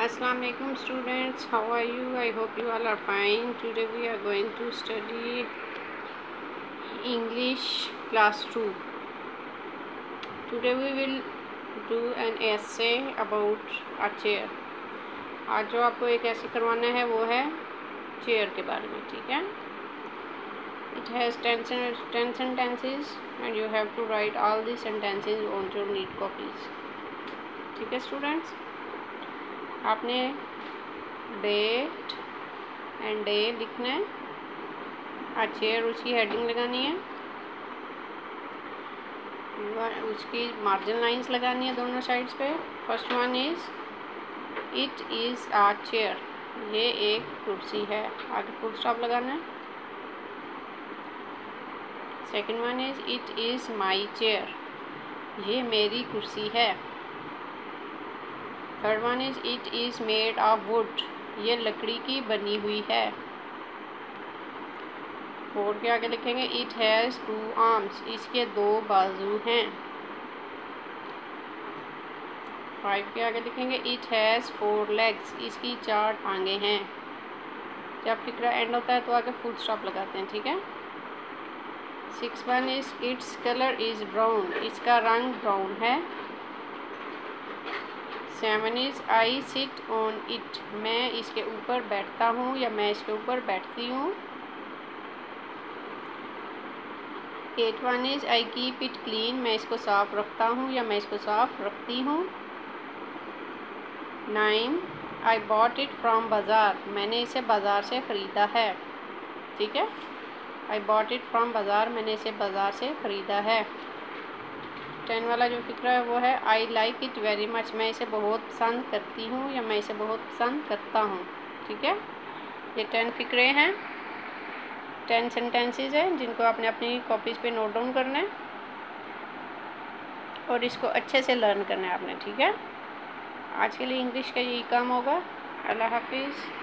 Assalamu alaikum students, how are you? I hope you all are fine. Today we are going to study English class 2. Today we will do an essay about a chair. आज जो आपको एक ऐसे करवाना है वो है chair के बारे में, ठीक है? It has 10 sentences and you have to write all the sentences on your neat copies. ठीक है स्टूडेंट्स, आपने डेट एंड डे लिखना है, चेयर उसकी हेडिंग लगानी है, उसकी मार्जिन लाइंस लगानी है दोनों साइड्स पे। First one is it is a chair, ये एक कुर्सी है, आगे फुल स्टॉप लगाना है। Second one is it is my chair, ये मेरी कुर्सी है। Third one is it is made of wood, ये लकड़ी की बनी हुई है। फोर के आगे लिखेंगे इट हैज़ 2 आर्म्स, इसके 2 बाजू हैं। 5 के आगे लिखेंगे इट हैज़ 4 लेग्स, इसकी 4 टांगे हैं। जब फिक्रा एंड होता है तो आगे फुल स्टॉप लगाते हैं, ठीक है। 6 one is its colour is brown, इसका रंग ब्राउन है। 7 is I sit on it, मैं इसके ऊपर बैठता हूँ या मैं इसके ऊपर बैठती हूँ। 8 one is I keep it clean, मैं इसको साफ़ रखता हूँ या मैं इसको साफ़ रखती हूँ। 9 आई बॉट इट फ्रॉम बाज़ार, मैंने इसे बाज़ार से ख़रीदा है, ठीक है। आई बॉट इट फ्रॉम बाज़ार, मैंने इसे बाज़ार से ख़रीदा है। 10 वाला जो फिक्रा है वो है I like it very much, मैं इसे बहुत पसंद करती हूँ या मैं इसे बहुत पसंद करता हूँ, ठीक है। ये 10 फिक्रे हैं, 10 सेंटेंसेस हैं जिनको आपने अपनी कॉपीज़ पे नोट डाउन करना है और इसको अच्छे से लर्न करना है आपने, ठीक है। आज के लिए इंग्लिश का यही काम होगा। अल्लाह हाफिज़।